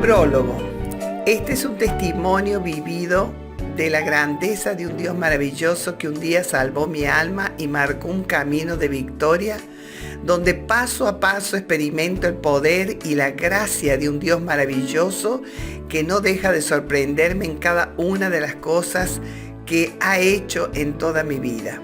Prólogo. Este es un testimonio vivido de la grandeza de un Dios maravilloso que un día salvó mi alma y marcó un camino de victoria, donde paso a paso experimento el poder y la gracia de un Dios maravilloso que no deja de sorprenderme en cada una de las cosas que ha hecho en toda mi vida.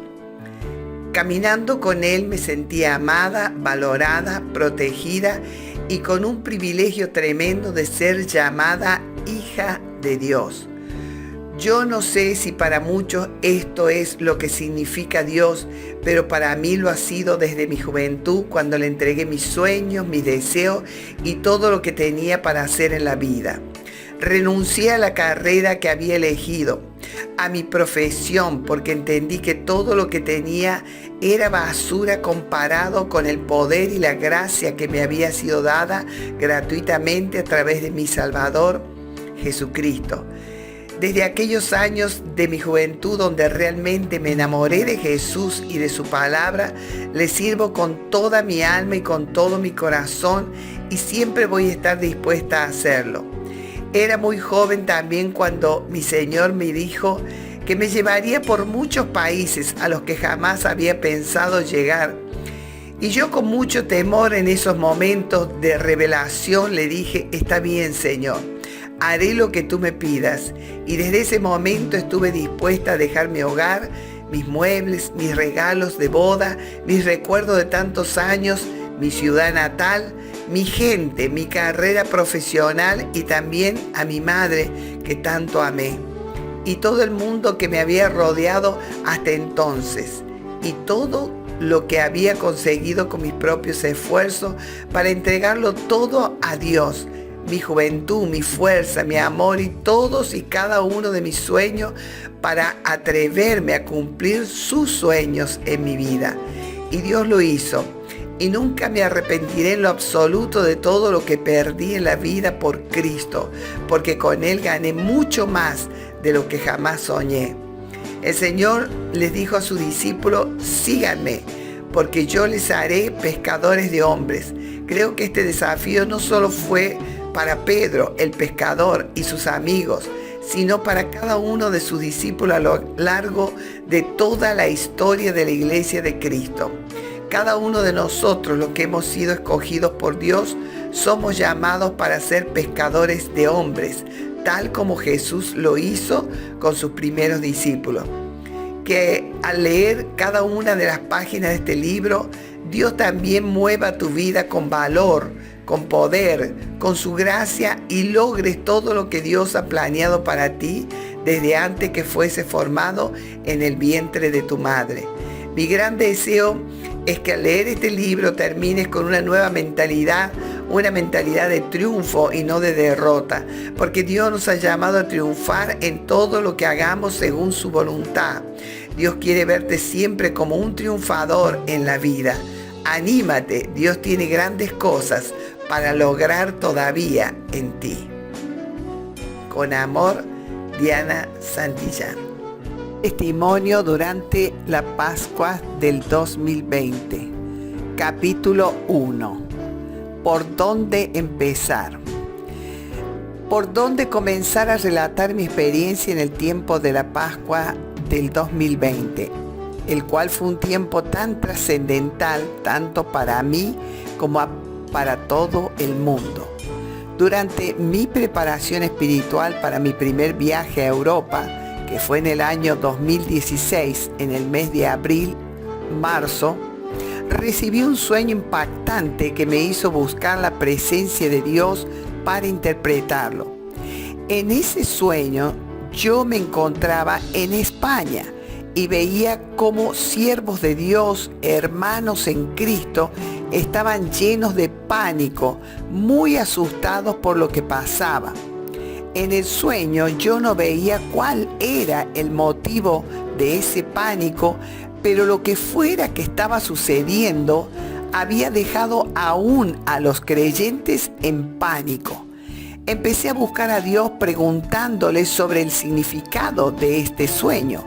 Caminando con Él me sentía amada, valorada, protegida y con un privilegio tremendo de ser llamada hija de Dios. Yo no sé si para muchos esto es lo que significa Dios, pero para mí lo ha sido desde mi juventud, cuando le entregué mis sueños, mis deseos y todo lo que tenía para hacer en la vida. Renuncié a la carrera que había elegido, a mi profesión, porque entendí que todo lo que tenía era basura comparado con el poder y la gracia que me había sido dada gratuitamente a través de mi Salvador, Jesucristo. Desde aquellos años de mi juventud donde realmente me enamoré de Jesús y de su palabra, le sirvo con toda mi alma y con todo mi corazón y siempre voy a estar dispuesta a hacerlo. Era muy joven también cuando mi Señor me dijo que me llevaría por muchos países a los que jamás había pensado llegar. Y yo con mucho temor en esos momentos de revelación le dije: está bien, Señor, haré lo que tú me pidas. Y desde ese momento estuve dispuesta a dejar mi hogar, mis muebles, mis regalos de boda, mis recuerdos de tantos años, mi ciudad natal, mi gente, mi carrera profesional y también a mi madre que tanto amé. Y todo el mundo que me había rodeado hasta entonces. Y todo lo que había conseguido con mis propios esfuerzos para entregarlo todo a Dios. Mi juventud, mi fuerza, mi amor y todos y cada uno de mis sueños para atreverme a cumplir sus sueños en mi vida. Y Dios lo hizo. Y nunca me arrepentiré en lo absoluto de todo lo que perdí en la vida por Cristo, porque con Él gané mucho más de lo que jamás soñé. El Señor les dijo a sus discípulos: síganme, porque yo les haré pescadores de hombres. Creo que este desafío no solo fue para Pedro, el pescador, y sus amigos, sino para cada uno de sus discípulos a lo largo de toda la historia de la Iglesia de Cristo. Cada uno de nosotros, los que hemos sido escogidos por Dios, somos llamados para ser pescadores de hombres, tal como Jesús lo hizo con sus primeros discípulos. Que al leer cada una de las páginas de este libro, Dios también mueva tu vida con valor, con poder, con su gracia y logres todo lo que Dios ha planeado para ti desde antes que fuese formado en el vientre de tu madre. Mi gran deseo es que al leer este libro termines con una nueva mentalidad, una mentalidad de triunfo y no de derrota, porque Dios nos ha llamado a triunfar en todo lo que hagamos según su voluntad. Dios quiere verte siempre como un triunfador en la vida. Anímate, Dios tiene grandes cosas para lograr todavía en ti. Con amor, Diana Santillán. Testimonio durante la Pascua del 2020. Capítulo 1. ¿Por dónde empezar? ¿Por dónde comenzar a relatar mi experiencia en el tiempo de la Pascua del 2020? El cual fue un tiempo tan trascendental, tanto para mí como para todo el mundo. Durante mi preparación espiritual para mi primer viaje a Europa, que fue en el año 2016, en el mes de abril-marzo, recibí un sueño impactante que me hizo buscar la presencia de Dios para interpretarlo. En ese sueño yo me encontraba en España y veía cómo siervos de Dios, hermanos en Cristo, estaban llenos de pánico, muy asustados por lo que pasaba. En el sueño yo no veía cuál era el motivo de ese pánico, pero lo que fuera que estaba sucediendo había dejado aún a los creyentes en pánico. Empecé a buscar a Dios preguntándole sobre el significado de este sueño.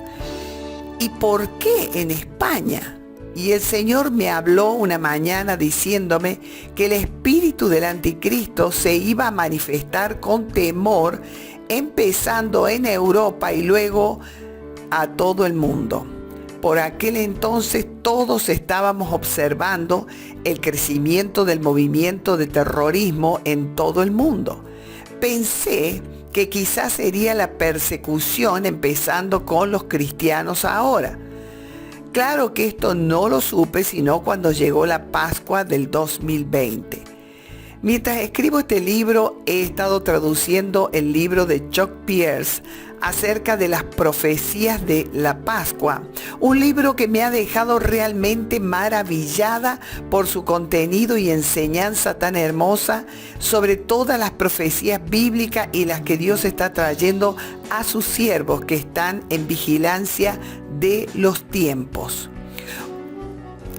¿Y por qué en España? Y el Señor me habló una mañana diciéndome que el espíritu del anticristo se iba a manifestar con temor, empezando en Europa y luego a todo el mundo. Por aquel entonces todos estábamos observando el crecimiento del movimiento de terrorismo en todo el mundo. Pensé que quizás sería la persecución empezando con los cristianos ahora. Claro que esto no lo supe sino cuando llegó la Pascua del 2020. Mientras escribo este libro, he estado traduciendo el libro de Chuck Pierce acerca de las profecías de la Pascua, un libro que me ha dejado realmente maravillada por su contenido y enseñanza tan hermosa sobre todas las profecías bíblicas y las que Dios está trayendo a sus siervos que están en vigilancia de los tiempos.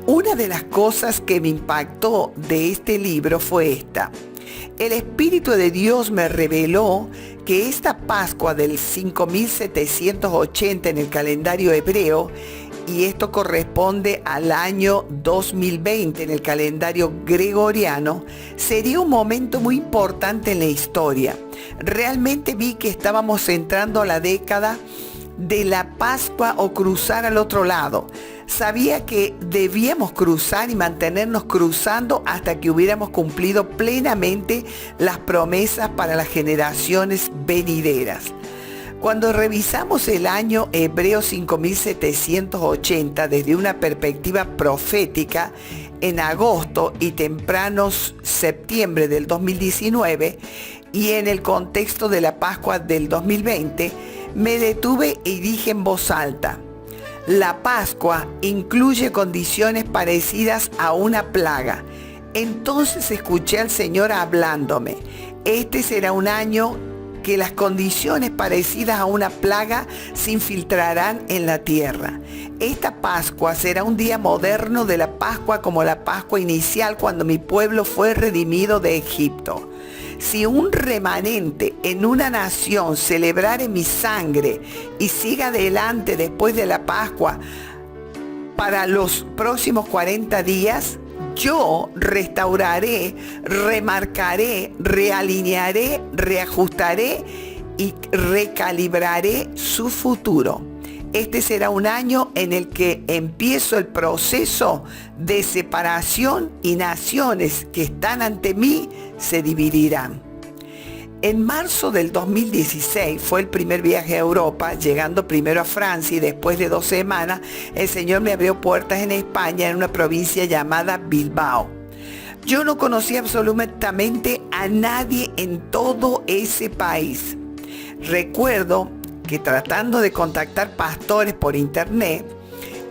Una de las cosas que me impactó de este libro fue esta. El Espíritu de Dios me reveló que esta Pascua del 5780 en el calendario hebreo, y esto corresponde al año 2020 en el calendario gregoriano, sería un momento muy importante en la historia. Realmente vi que estábamos entrando a la década de la Pascua o cruzar al otro lado. Sabía que debíamos cruzar y mantenernos cruzando hasta que hubiéramos cumplido plenamente las promesas para las generaciones venideras. Cuando revisamos el año hebreo 5780 desde una perspectiva profética, en agosto y tempranos septiembre del 2019 y en el contexto de la Pascua del 2020, me detuve y dije en voz alta: la Pascua incluye condiciones parecidas a una plaga. Entonces escuché al Señor hablándome. Este será un año que las condiciones parecidas a una plaga se infiltrarán en la tierra. Esta Pascua será un día moderno de la Pascua como la Pascua inicial cuando mi pueblo fue redimido de Egipto. Si un remanente en una nación celebrare mi sangre y siga adelante después de la Pascua para los próximos 40 días, yo restauraré, remarcaré, realinearé, reajustaré y recalibraré su futuro. Este será un año en el que empiezo el proceso de separación y naciones que están ante mí se dividirán. En marzo del 2016 fue el primer viaje a Europa, llegando primero a Francia y después de 2 semanas el Señor me abrió puertas en España, en una provincia llamada Bilbao. Yo no conocía absolutamente a nadie en todo ese país. Recuerdo que tratando de contactar pastores por internet,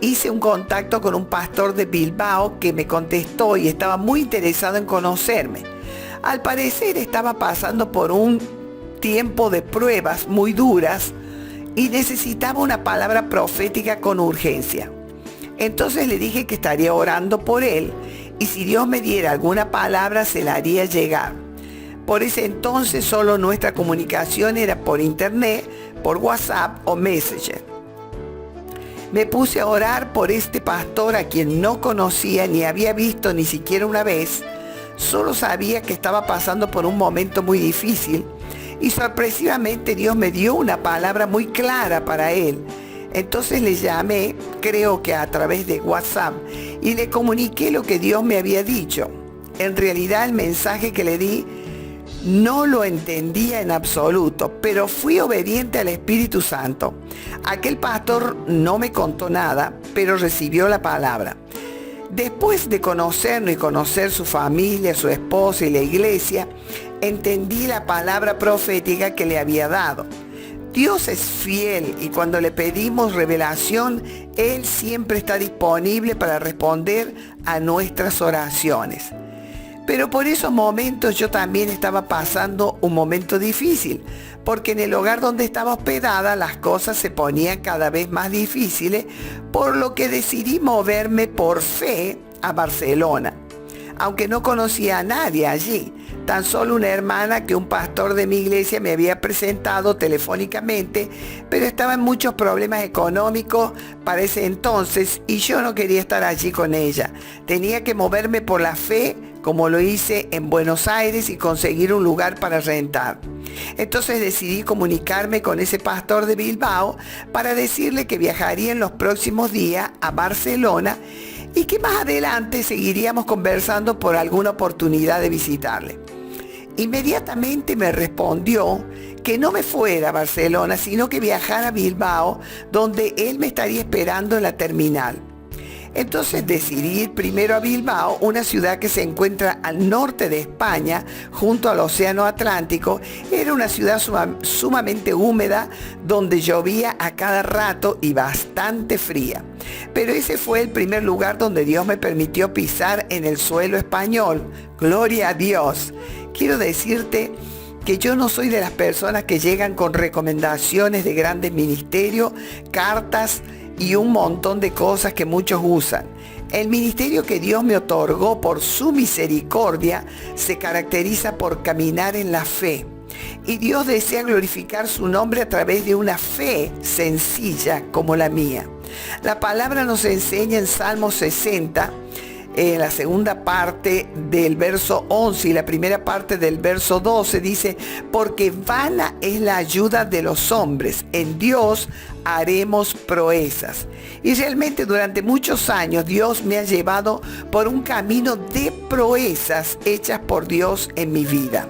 hice un contacto con un pastor de Bilbao que me contestó y estaba muy interesado en conocerme. Al parecer estaba pasando por un tiempo de pruebas muy duras y necesitaba una palabra profética con urgencia. Entonces le dije que estaría orando por él y si Dios me diera alguna palabra se la haría llegar. Por ese entonces solo nuestra comunicación era por internet, por WhatsApp o Messenger. Me puse a orar por este pastor a quien no conocía ni había visto ni siquiera una vez. Solo sabía que estaba pasando por un momento muy difícil y sorpresivamente Dios me dio una palabra muy clara para él. Entonces le llamé, creo que a través de WhatsApp, y le comuniqué lo que Dios me había dicho. En realidad el mensaje que le di no lo entendía en absoluto, pero fui obediente al Espíritu Santo. Aquel pastor no me contó nada, pero recibió la palabra. Después de conocernos y conocer su familia, su esposa y la iglesia, entendí la palabra profética que le había dado. Dios es fiel y cuando le pedimos revelación, Él siempre está disponible para responder a nuestras oraciones. Pero por esos momentos yo también estaba pasando un momento difícil, porque en el hogar donde estaba hospedada las cosas se ponían cada vez más difíciles, por lo que decidí moverme por fe a Barcelona. Aunque no conocía a nadie allí, tan solo una hermana que un pastor de mi iglesia me había presentado telefónicamente, pero estaba en muchos problemas económicos para ese entonces y yo no quería estar allí con ella. Tenía que moverme por la fe, como lo hice en Buenos Aires, y conseguir un lugar para rentar. Entonces decidí comunicarme con ese pastor de Bilbao para decirle que viajaría en los próximos días a Barcelona y que más adelante seguiríamos conversando por alguna oportunidad de visitarle. Inmediatamente me respondió que no me fuera a Barcelona, sino que viajara a Bilbao, donde él me estaría esperando en la terminal. Entonces decidí ir primero a Bilbao, una ciudad que se encuentra al norte de España, junto al Océano Atlántico. Era una ciudad sumamente húmeda, donde llovía a cada rato y bastante fría. Pero ese fue el primer lugar donde Dios me permitió pisar en el suelo español. Gloria a Dios. Quiero decirte que yo no soy de las personas que llegan con recomendaciones de grandes ministerios, cartas y un montón de cosas que muchos usan. El ministerio que Dios me otorgó por su misericordia se caracteriza por caminar en la fe. Y Dios desea glorificar su nombre a través de una fe sencilla como la mía. La palabra nos enseña en Salmo 60, en la segunda parte del verso 11 y la primera parte del verso 12, dice: porque vana es la ayuda de los hombres, en Dios haremos proezas. Y realmente durante muchos años Dios me ha llevado por un camino de proezas hechas por Dios en mi vida.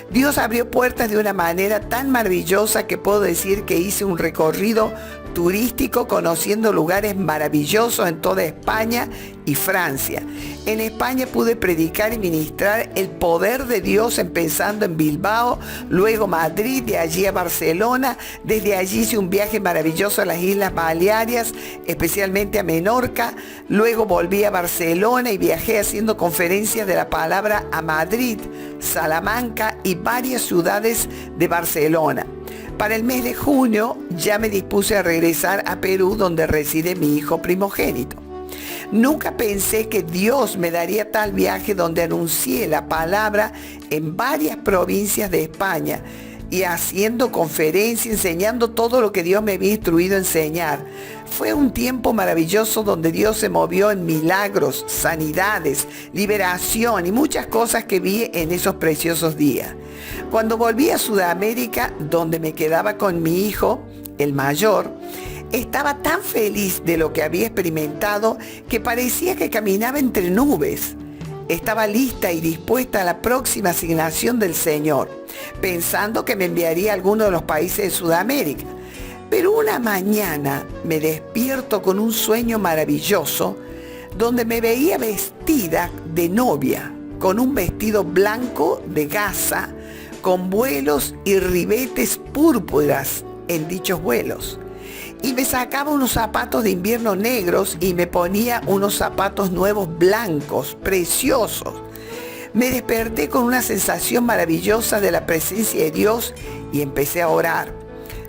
Dios abrió puertas de una manera tan maravillosa que puedo decir que hice un recorrido turístico conociendo lugares maravillosos en toda España y Francia. En España pude predicar y ministrar el poder de Dios, empezando en Bilbao, luego Madrid, de allí a Barcelona. Desde allí hice un viaje maravilloso a las Islas Baleares, especialmente a Menorca. Luego volví a Barcelona y viajé haciendo conferencias de la palabra a Madrid, Salamanca y varias ciudades de Barcelona. Para el mes de junio ya me dispuse a regresar a Perú, donde reside mi hijo primogénito. Nunca pensé que Dios me daría tal viaje, donde anuncié la palabra en varias provincias de España y haciendo conferencias, enseñando todo lo que Dios me había instruido a enseñar. Fue un tiempo maravilloso donde Dios se movió en milagros, sanidades, liberación y muchas cosas que vi en esos preciosos días. Cuando volví a Sudamérica, donde me quedaba con mi hijo, el mayor, estaba tan feliz de lo que había experimentado que parecía que caminaba entre nubes. Estaba lista y dispuesta a la próxima asignación del Señor, pensando que me enviaría a alguno de los países de Sudamérica. Pero una mañana me despierto con un sueño maravilloso donde me veía vestida de novia, con un vestido blanco de gasa, con vuelos y ribetes púrpuras en dichos vuelos. Y me sacaba unos zapatos de invierno negros y me ponía unos zapatos nuevos blancos, preciosos. Me desperté con una sensación maravillosa de la presencia de Dios y empecé a orar.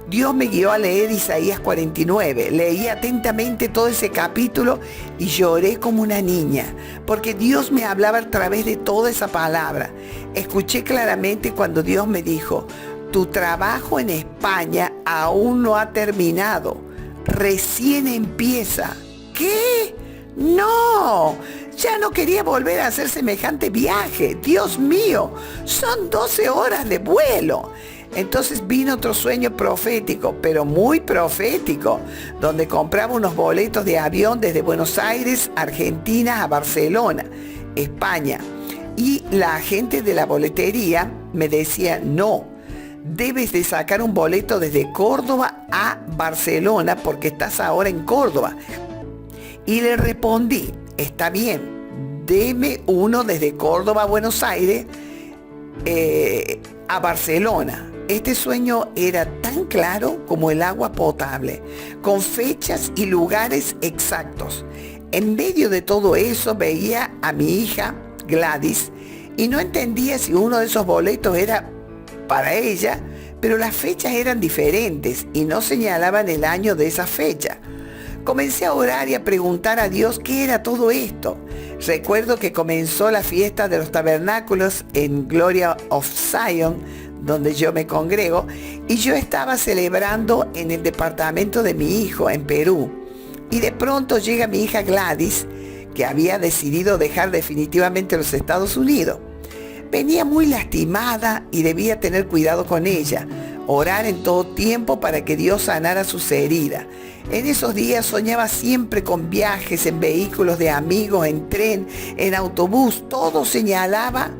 Dios me guió a leer Isaías 49. Leí atentamente todo ese capítulo y lloré como una niña, porque Dios me hablaba a través de toda esa palabra. Escuché claramente cuando Dios me dijo: tu trabajo en España aún no ha terminado, recién empieza. ¿Qué? No, ya no quería volver a hacer semejante viaje. Dios mío, son 12 horas de vuelo. Entonces vino otro sueño profético, pero muy profético, donde compraba unos boletos de avión desde Buenos Aires, Argentina, a Barcelona, España. Y la agente de la boletería me decía: no, debes de sacar un boleto desde Córdoba a Barcelona porque estás ahora en Córdoba. Y le respondí: está bien, deme uno desde Córdoba a Buenos Aires a Barcelona. Este sueño era tan claro como el agua potable, con fechas y lugares exactos. En medio de todo eso veía a mi hija Gladys y no entendía si uno de esos boletos era para ella, pero las fechas eran diferentes y no señalaban el año de esa fecha. Comencé a orar y a preguntar a Dios qué era todo esto. Recuerdo que comenzó la fiesta de los tabernáculos en Gloria of Zion, donde yo me congrego, y yo estaba celebrando en el departamento de mi hijo en Perú. Y de pronto llega mi hija Gladys, que había decidido dejar definitivamente los Estados Unidos. Venía muy lastimada y debía tener cuidado con ella, orar en todo tiempo para que Dios sanara sus heridas. En esos días soñaba siempre con viajes en vehículos de amigos, en tren, en autobús, todo señalaba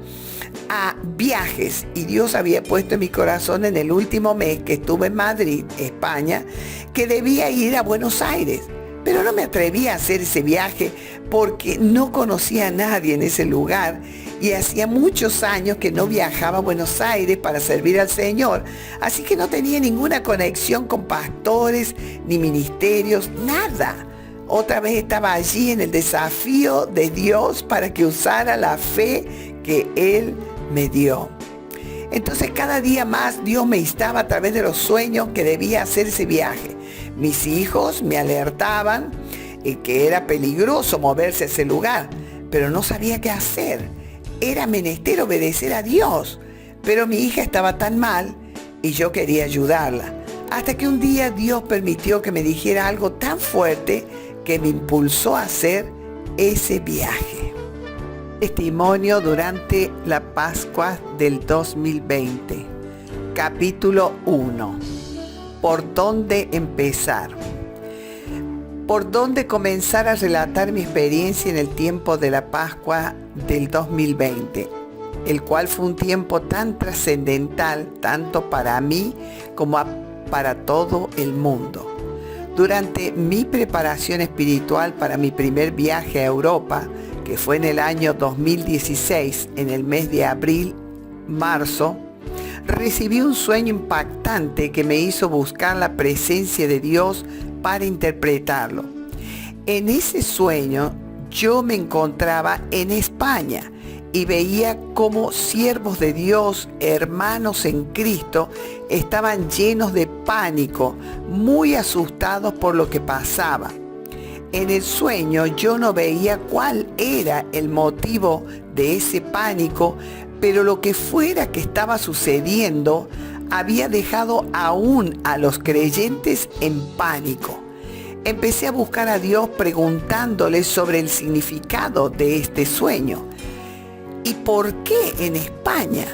a viajes, y Dios había puesto en mi corazón en el último mes que estuve en Madrid, España, que debía ir a Buenos Aires. Pero no me atrevía a hacer ese viaje porque no conocía a nadie en ese lugar y hacía muchos años que no viajaba a Buenos Aires para servir al Señor. Así que no tenía ninguna conexión con pastores ni ministerios, nada. Otra vez estaba allí en el desafío de Dios para que usara la fe que Él me dio. Entonces cada día más Dios me instaba a través de los sueños que debía hacer ese viaje. Mis hijos me alertaban que era peligroso moverse a ese lugar, pero no sabía qué hacer. Era menester obedecer a Dios, pero mi hija estaba tan mal y yo quería ayudarla. Hasta que un día Dios permitió que me dijera algo tan fuerte que me impulsó a hacer ese viaje. Testimonio durante la Pascua del 2020. Capítulo 1. ¿Por dónde empezar? ¿Por dónde comenzar a relatar mi experiencia en el tiempo de la Pascua del 2020? El cual fue un tiempo tan trascendental, tanto para mí como para todo el mundo. Durante mi preparación espiritual para mi primer viaje a Europa, que fue en el año 2016, en el mes de abril-marzo, recibí un sueño impactante que me hizo buscar la presencia de Dios para interpretarlo. En ese sueño yo me encontraba en España y veía cómo siervos de Dios, hermanos en Cristo, estaban llenos de pánico, muy asustados por lo que pasaba. En el sueño yo no veía cuál era el motivo de ese pánico, pero lo que fuera que estaba sucediendo había dejado aún a los creyentes en pánico. Empecé a buscar a Dios preguntándole sobre el significado de este sueño. ¿Y por qué en España?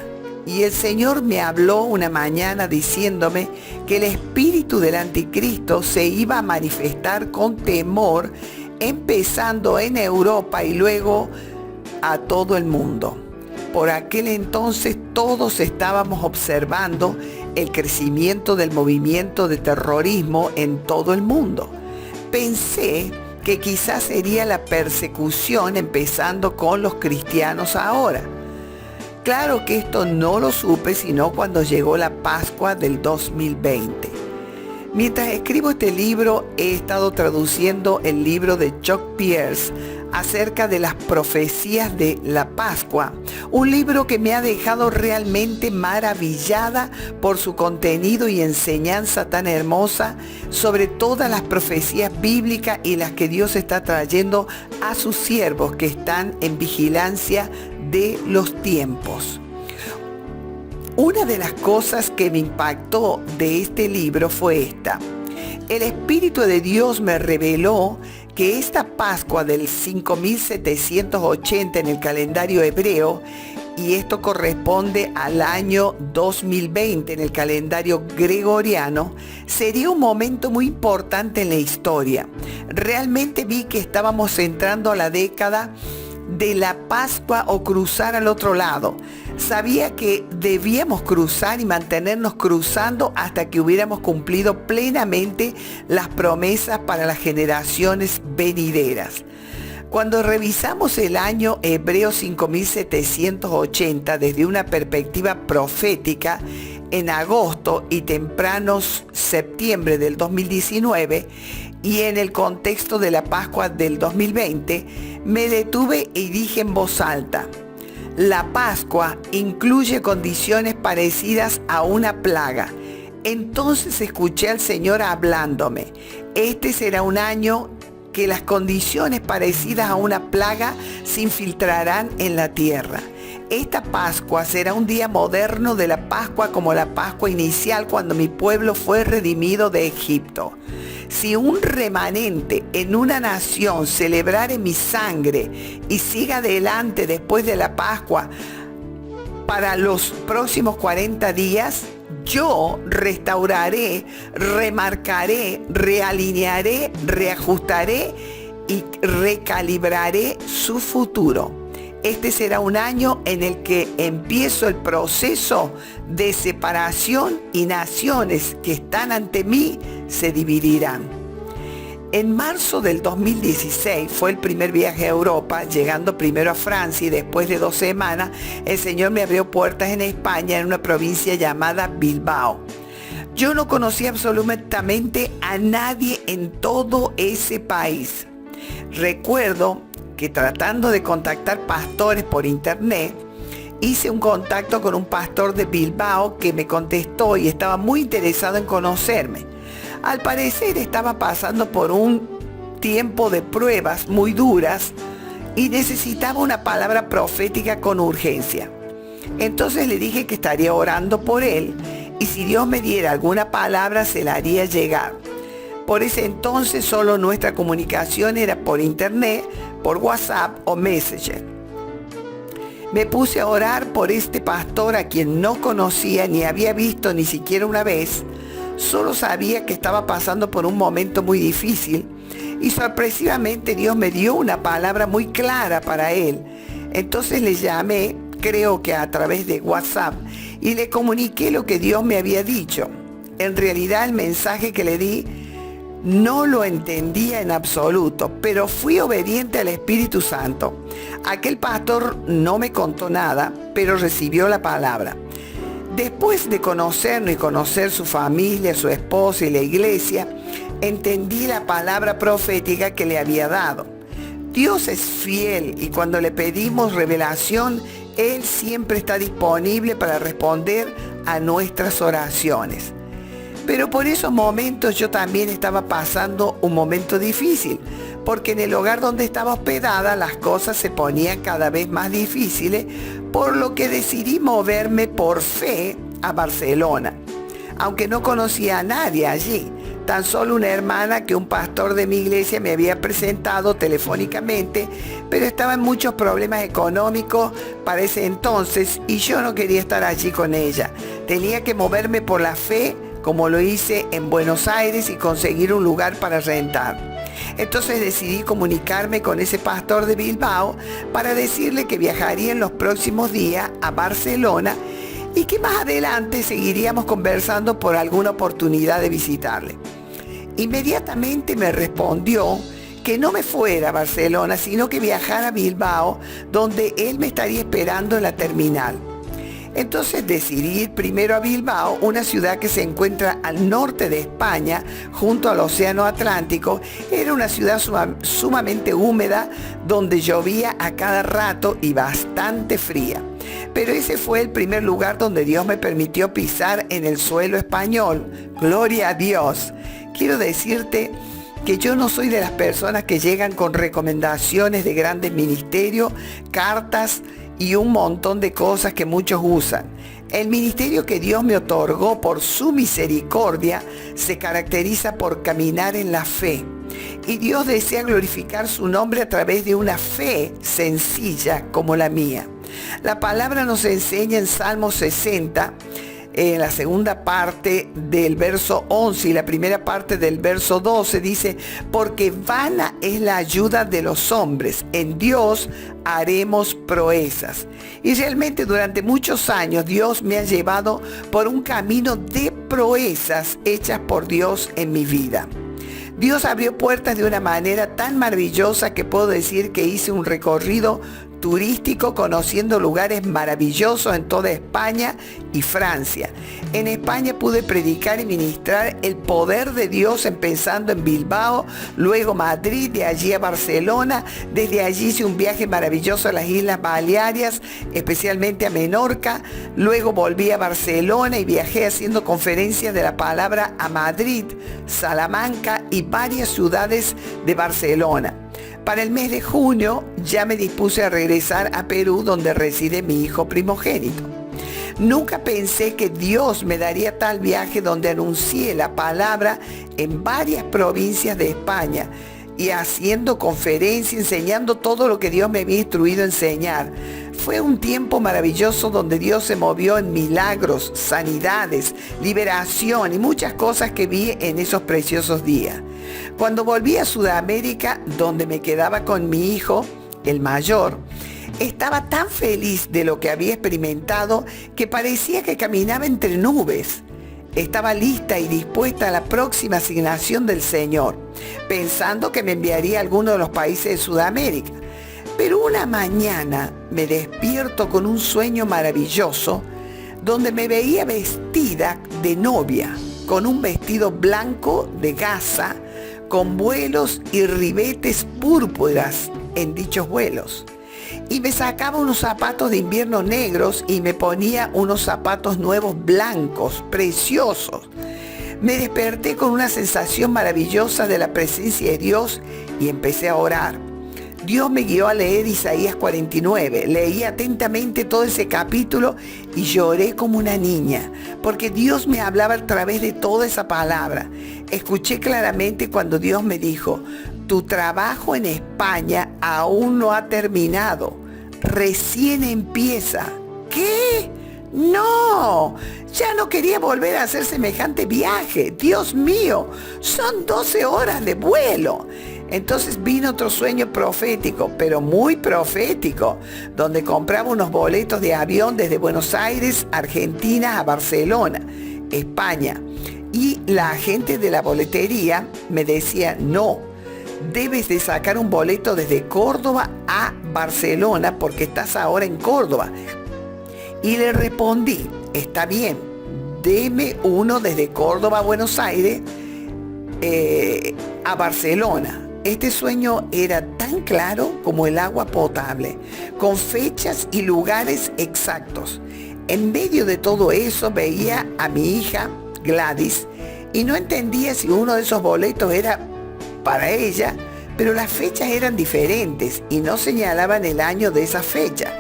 Y el Señor me habló una mañana diciéndome que el espíritu del anticristo se iba a manifestar con temor, empezando en Europa y luego a todo el mundo. Por aquel entonces todos estábamos observando el crecimiento del movimiento de terrorismo en todo el mundo. Pensé que quizás sería la persecución empezando con los cristianos ahora. Claro que esto no lo supe sino cuando llegó la Pascua del 2020. Mientras escribo este libro, he estado traduciendo el libro de Chuck Pierce acerca de las profecías de la Pascua, un libro que me ha dejado realmente maravillada por su contenido y enseñanza tan hermosa sobre todas las profecías bíblicas y las que Dios está trayendo a sus siervos que están en vigilancia de los tiempos. Una de las cosas que me impactó de este libro fue esta. El Espíritu de Dios me reveló que esta Pascua del 5780 en el calendario hebreo, y esto corresponde al año 2020 en el calendario gregoriano, sería un momento muy importante en la historia. Realmente vi que estábamos entrando a la década de la Pascua o cruzar al otro lado. Sabía que debíamos cruzar y mantenernos cruzando hasta que hubiéramos cumplido plenamente las promesas para las generaciones venideras. Cuando revisamos el año hebreo 5780 desde una perspectiva profética, en agosto y tempranos septiembre del 2019, y en el contexto de la Pascua del 2020, me detuve y dije en voz alta: la Pascua incluye condiciones parecidas a una plaga. Entonces escuché al Señor hablándome: Este será un año que las condiciones parecidas a una plaga se infiltrarán en la tierra. Esta Pascua será un día moderno de la Pascua como la Pascua inicial cuando mi pueblo fue redimido de Egipto. Si un remanente en una nación celebrare mi sangre y siga adelante después de la Pascua para los próximos 40 días, yo restauraré, remarcaré, realinearé, reajustaré y recalibraré su futuro. Este será un año en el que empiezo el proceso de separación y naciones que están ante mí se dividirán. En marzo del 2016 fue el primer viaje a Europa, llegando primero a Francia y después de 2 semanas, el Señor me abrió puertas en España, en una provincia llamada Bilbao. Yo no conocía absolutamente a nadie en todo ese país. Recuerdo que tratando de contactar pastores por internet, hice un contacto con un pastor de Bilbao que me contestó y estaba muy interesado en conocerme. Al parecer estaba pasando por un tiempo de pruebas muy duras y necesitaba una palabra profética con urgencia. Entonces le dije que estaría orando por él y si Dios me diera alguna palabra se la haría llegar. Por ese entonces solo nuestra comunicación era por internet, por WhatsApp o Messenger. Me puse a orar por este pastor a quien no conocía ni había visto ni siquiera una vez. Solo sabía que estaba pasando por un momento muy difícil y sorpresivamente Dios me dio una palabra muy clara para él. Entonces le llamé, creo que a través de WhatsApp, y le comuniqué lo que Dios me había dicho. En realidad el mensaje que le di no lo entendía en absoluto, pero fui obediente al Espíritu Santo. Aquel pastor no me contó nada, pero recibió la palabra. Después de conocernos y conocer su familia, su esposa y la iglesia, entendí la palabra profética que le había dado. Dios es fiel y cuando le pedimos revelación, Él siempre está disponible para responder a nuestras oraciones. Pero por esos momentos yo también estaba pasando un momento difícil, porque en el hogar donde estaba hospedada las cosas se ponían cada vez más difíciles, por lo que decidí moverme por fe a Barcelona. Aunque no conocía a nadie allí, tan solo una hermana que un pastor de mi iglesia me había presentado telefónicamente, pero estaba en muchos problemas económicos para ese entonces y yo no quería estar allí con ella. Tenía que moverme por la fe, como lo hice en Buenos Aires y conseguir un lugar para rentar. Entonces decidí comunicarme con ese pastor de Bilbao para decirle que viajaría en los próximos días a Barcelona y que más adelante seguiríamos conversando por alguna oportunidad de visitarle. Inmediatamente me respondió que no me fuera a Barcelona, sino que viajara a Bilbao, donde él me estaría esperando en la terminal. Entonces decidí ir primero a Bilbao, una ciudad que se encuentra al norte de España, junto al Océano Atlántico. Era una ciudad sumamente húmeda, donde llovía a cada rato y bastante fría. Pero ese fue el primer lugar donde Dios me permitió pisar en el suelo español. Gloria a Dios. Quiero decirte que yo no soy de las personas que llegan con recomendaciones de grandes ministerios, cartas y un montón de cosas que muchos usan. El ministerio que Dios me otorgó por su misericordia se caracteriza por caminar en la fe. Y Dios desea glorificar su nombre a través de una fe sencilla como la mía. La palabra nos enseña en Salmo 60, en la segunda parte del verso 11 y la primera parte del verso 12 dice: porque vana es la ayuda de los hombres, en Dios haremos proezas. Y realmente durante muchos años Dios me ha llevado por un camino de proezas hechas por Dios en mi vida. Dios abrió puertas de una manera tan maravillosa que puedo decir que hice un recorrido turístico, conociendo lugares maravillosos en toda España y Francia. En España pude predicar y ministrar el poder de Dios, empezando en Bilbao, luego Madrid, de allí a Barcelona. Desde allí hice un viaje maravilloso a las Islas Baleares, especialmente a Menorca. Luego volví a Barcelona y viajé haciendo conferencias de la palabra a Madrid, Salamanca y varias ciudades de Barcelona. Para el mes de junio ya me dispuse a regresar a Perú, donde reside mi hijo primogénito. Nunca pensé que Dios me daría tal viaje, donde anuncié la palabra en varias provincias de España y haciendo conferencias, enseñando todo lo que Dios me había instruido a enseñar. Fue un tiempo maravilloso donde Dios se movió en milagros, sanidades, liberación y muchas cosas que vi en esos preciosos días. Cuando volví a Sudamérica, donde me quedaba con mi hijo, el mayor, estaba tan feliz de lo que había experimentado que parecía que caminaba entre nubes. Estaba lista y dispuesta a la próxima asignación del Señor, pensando que me enviaría a alguno de los países de Sudamérica. Pero una mañana me despierto con un sueño maravilloso donde me veía vestida de novia, con un vestido blanco de gasa, con vuelos y ribetes púrpuras en dichos vuelos. Y me sacaba unos zapatos de invierno negros y me ponía unos zapatos nuevos blancos, preciosos. Me desperté con una sensación maravillosa de la presencia de Dios y empecé a orar. Dios me guió a leer Isaías 49. Leí atentamente todo ese capítulo y lloré como una niña, porque Dios me hablaba a través de toda esa palabra. Escuché claramente cuando Dios me dijo: tu trabajo en España aún no ha terminado, recién empieza. ¿Qué? No, ya no quería volver a hacer semejante viaje. Dios mío, son 12 horas de vuelo. Entonces vino otro sueño profético, pero muy profético, donde compraba unos boletos de avión desde Buenos Aires, Argentina, a Barcelona, España. Y la agente de la boletería me decía: no, debes de sacar un boleto desde Córdoba a Barcelona porque estás ahora en Córdoba. Y le respondí: está bien, deme uno desde Córdoba a Buenos Aires a Barcelona. Este sueño era tan claro como el agua potable, con fechas y lugares exactos. En medio de todo eso veía a mi hija Gladys y no entendía si uno de esos boletos era para ella, pero las fechas eran diferentes y no señalaban el año de esa fecha.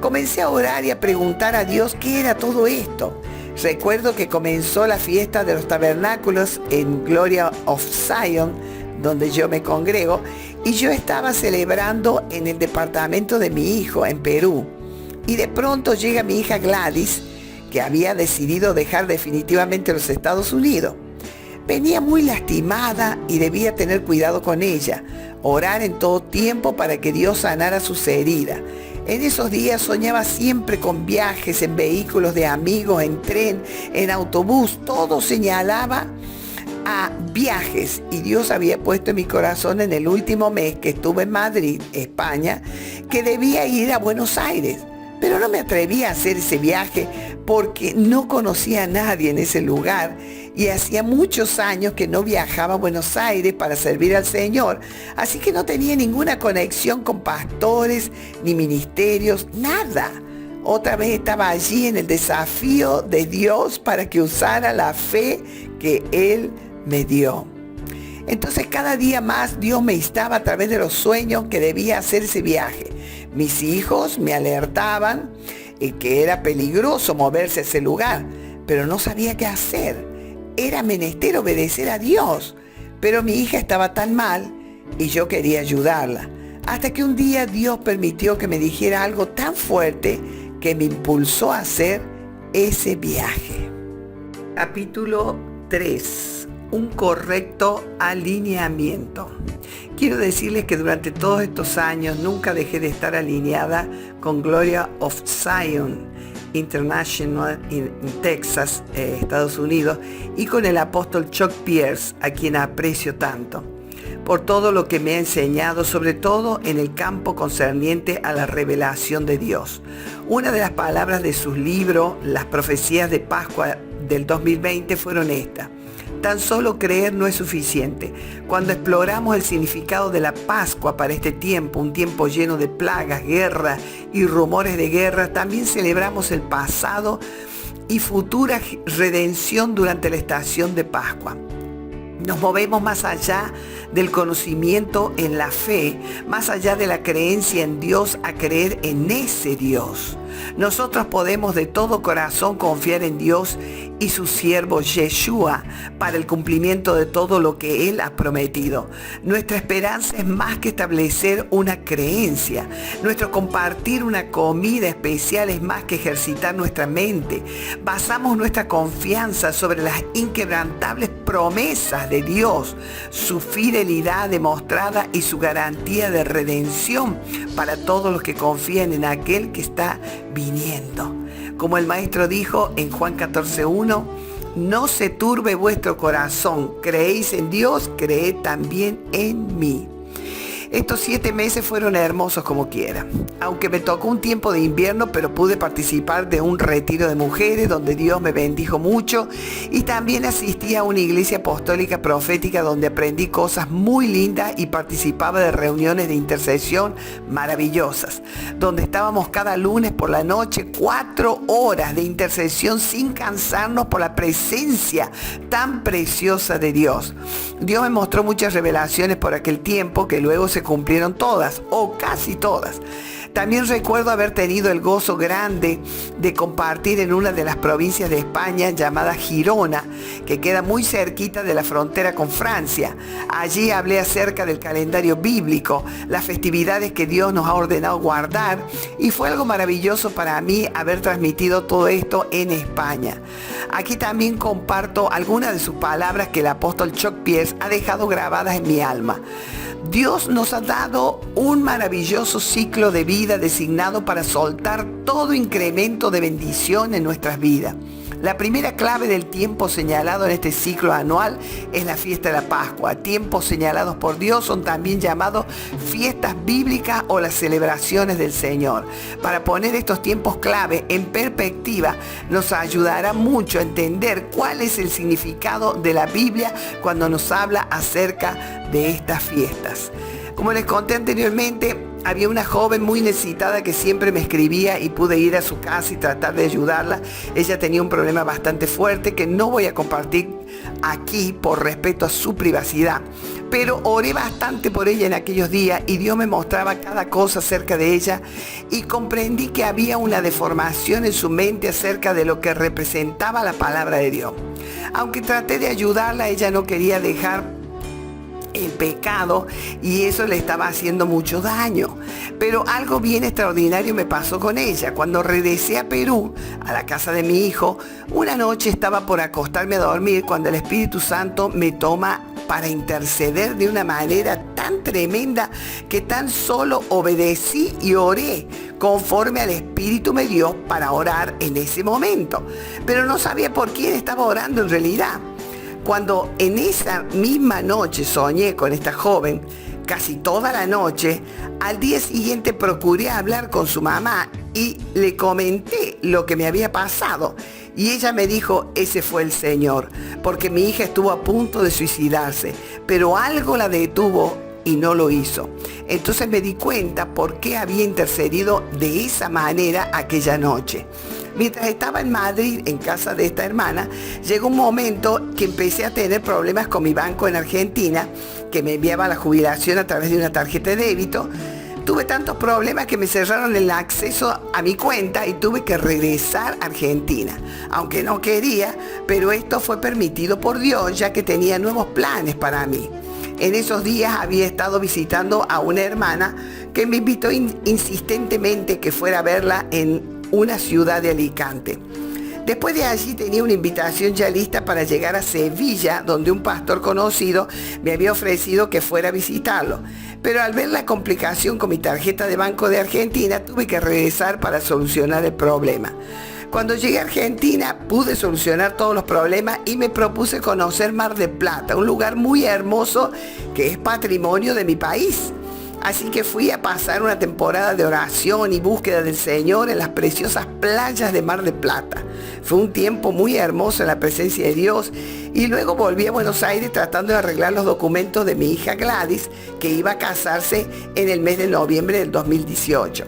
Comencé a orar y a preguntar a Dios qué era todo esto. Recuerdo que comenzó la fiesta de los tabernáculos en Glory of Zion, donde yo me congrego, y yo estaba celebrando en el departamento de mi hijo en Perú. Y de pronto llega mi hija Gladys, que había decidido dejar definitivamente los Estados Unidos. Venía muy lastimada y debía tener cuidado con ella, orar en todo tiempo para que Dios sanara sus heridas. En esos días soñaba siempre con viajes en vehículos de amigos, en tren, en autobús. Todo señalaba a viajes, y Dios había puesto en mi corazón en el último mes que estuve en Madrid, España, que debía ir a Buenos Aires. Pero no me atrevía a hacer ese viaje porque no conocía a nadie en ese lugar y hacía muchos años que no viajaba a Buenos Aires para servir al Señor. Así que no tenía ninguna conexión con pastores ni ministerios, nada. Otra vez estaba allí en el desafío de Dios para que usara la fe que Él me dio. Entonces cada día más Dios me instaba a través de los sueños que debía hacer ese viaje. Mis hijos me alertaban que era peligroso moverse a ese lugar, pero no sabía qué hacer. Era menester obedecer a Dios, pero mi hija estaba tan mal y yo quería ayudarla. Hasta que un día Dios permitió que me dijera algo tan fuerte que me impulsó a hacer ese viaje. Capítulo 3. Un correcto alineamiento. Quiero decirles que durante todos estos años nunca dejé de estar alineada con Glory of Zion International en Texas, Estados Unidos, y con el apóstol Chuck Pierce, a quien aprecio tanto. por todo lo que me ha enseñado, sobre todo en el campo concerniente a la revelación de Dios. Una de las palabras de sus libros, Las profecías de Pascua del 2020, fueron estas: tan solo creer no es suficiente. Cuando exploramos el significado de la Pascua para este tiempo, un tiempo lleno de plagas, guerras y rumores de guerra, también celebramos el pasado y futura redención durante la estación de Pascua. Nos movemos más allá del conocimiento en la fe, más allá de la creencia en Dios, a creer en ese Dios. Nosotros podemos de todo corazón confiar en Dios y su siervo Yeshua para el cumplimiento de todo lo que Él ha prometido. Nuestra esperanza es más que establecer una creencia. Nuestro compartir una comida especial es más que ejercitar nuestra mente. Basamos nuestra confianza sobre las inquebrantables promesas de Dios, su fidelidad demostrada y su garantía de redención para todos los que confían en aquel que está viniendo. Como el Maestro dijo en Juan 14:1, no se turbe vuestro corazón, creéis en Dios, creed también en mí. Estos 7 meses fueron hermosos como quiera. Aunque me tocó un tiempo de invierno, pero pude participar de un retiro de mujeres donde Dios me bendijo mucho, y también asistí a una iglesia apostólica profética donde aprendí cosas muy lindas y participaba de reuniones de intercesión maravillosas, donde estábamos cada lunes por la noche 4 horas de intercesión sin cansarnos por la presencia tan preciosa de Dios. Dios me mostró muchas revelaciones por aquel tiempo que luego se cumplieron todas o casi todas. También recuerdo haber tenido el gozo grande de compartir en una de las provincias de España llamada Girona, que queda muy cerquita de la frontera con Francia. Allí hablé acerca del calendario bíblico, las festividades que Dios nos ha ordenado guardar, y fue algo maravilloso para mí haber transmitido todo esto en España. Aquí también comparto algunas de sus palabras que el apóstol Chuck Pierce ha dejado grabadas en mi alma. Dios nos ha dado un maravilloso ciclo de vida designado para soltar todo incremento de bendición en nuestras vidas. La primera clave del tiempo señalado en este ciclo anual es la fiesta de la Pascua. Tiempos señalados por Dios son también llamados fiestas bíblicas o las celebraciones del Señor. Para poner estos tiempos clave en perspectiva, nos ayudará mucho a entender cuál es el significado de la Biblia cuando nos habla acerca de estas fiestas. Como les conté anteriormente, había una joven muy necesitada que siempre me escribía y pude ir a su casa y tratar de ayudarla. Ella tenía un problema bastante fuerte que no voy a compartir aquí por respeto a su privacidad. Pero oré bastante por ella en aquellos días y Dios me mostraba cada cosa acerca de ella y comprendí que había una deformación en su mente acerca de lo que representaba la palabra de Dios. Aunque traté de ayudarla, ella no quería dejar el pecado y eso le estaba haciendo mucho daño. Pero algo bien extraordinario me pasó con ella. Cuando regresé a Perú, a la casa de mi hijo, una noche estaba por acostarme a dormir cuando el Espíritu Santo me toma para interceder de una manera tan tremenda que tan solo obedecí y oré conforme al Espíritu me dio para orar en ese momento. Pero no sabía por quién estaba orando en realidad. Cuando en esa misma noche soñé con esta joven, casi toda la noche, al día siguiente procuré hablar con su mamá y le comenté lo que me había pasado. Y ella me dijo, ese fue el Señor, porque mi hija estuvo a punto de suicidarse, pero algo la detuvo y no lo hizo. Entonces me di cuenta por qué había intercedido de esa manera aquella noche. Mientras estaba en Madrid, en casa de esta hermana, llegó un momento que empecé a tener problemas con mi banco en Argentina, que me enviaba la jubilación a través de una tarjeta de débito. Tuve tantos problemas que me cerraron el acceso a mi cuenta y tuve que regresar a Argentina. Aunque no quería, pero esto fue permitido por Dios, ya que tenía nuevos planes para mí. En esos días había estado visitando a una hermana que me invitó insistentemente que fuera a verla en una ciudad de Alicante. Después de allí tenía una invitación ya lista para llegar a Sevilla, donde un pastor conocido me había ofrecido que fuera a visitarlo. Pero al ver la complicación con mi tarjeta de banco de Argentina, tuve que regresar para solucionar el problema. Cuando llegué a Argentina pude solucionar todos los problemas y me propuse conocer Mar del Plata, un lugar muy hermoso que es patrimonio de mi país. Así que fui a pasar una temporada de oración y búsqueda del Señor en las preciosas playas de Mar del Plata. Fue un tiempo muy hermoso en la presencia de Dios y luego volví a Buenos Aires tratando de arreglar los documentos de mi hija Gladys, que iba a casarse en el mes de noviembre del 2018.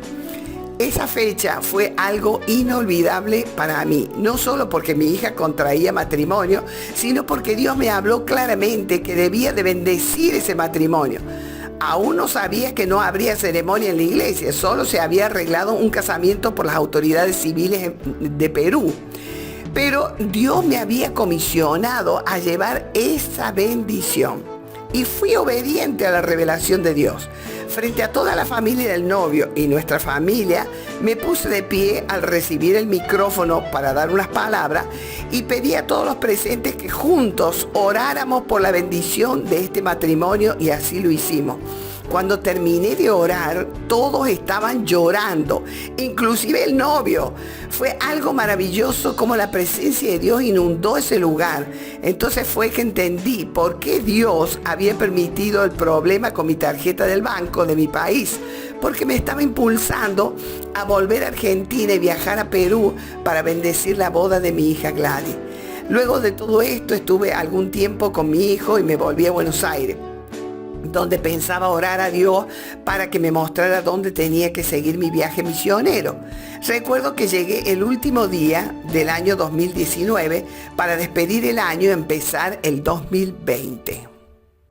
Esa fecha fue algo inolvidable para mí, no solo porque mi hija contraía matrimonio, sino porque Dios me habló claramente que debía de bendecir ese matrimonio. Aún no sabía que no habría ceremonia en la iglesia, solo se había arreglado un casamiento por las autoridades civiles de Perú. Pero Dios me había comisionado a llevar esa bendición y fui obediente a la revelación de Dios. Frente a toda la familia del novio y nuestra familia, me puse de pie al recibir el micrófono para dar unas palabras y pedí a todos los presentes que juntos oráramos por la bendición de este matrimonio y así lo hicimos. Cuando terminé de orar, todos estaban llorando, inclusive el novio. Fue algo maravilloso como la presencia de Dios inundó ese lugar. Entonces fue que entendí por qué Dios había permitido el problema con mi tarjeta del banco de mi país, porque me estaba impulsando a volver a Argentina y viajar a Perú para bendecir la boda de mi hija Gladys. Luego de todo esto estuve algún tiempo con mi hijo y me volví a Buenos Aires, donde pensaba orar a Dios para que me mostrara dónde tenía que seguir mi viaje misionero. Recuerdo que llegué el último día del año 2019 para despedir el año y empezar el 2020.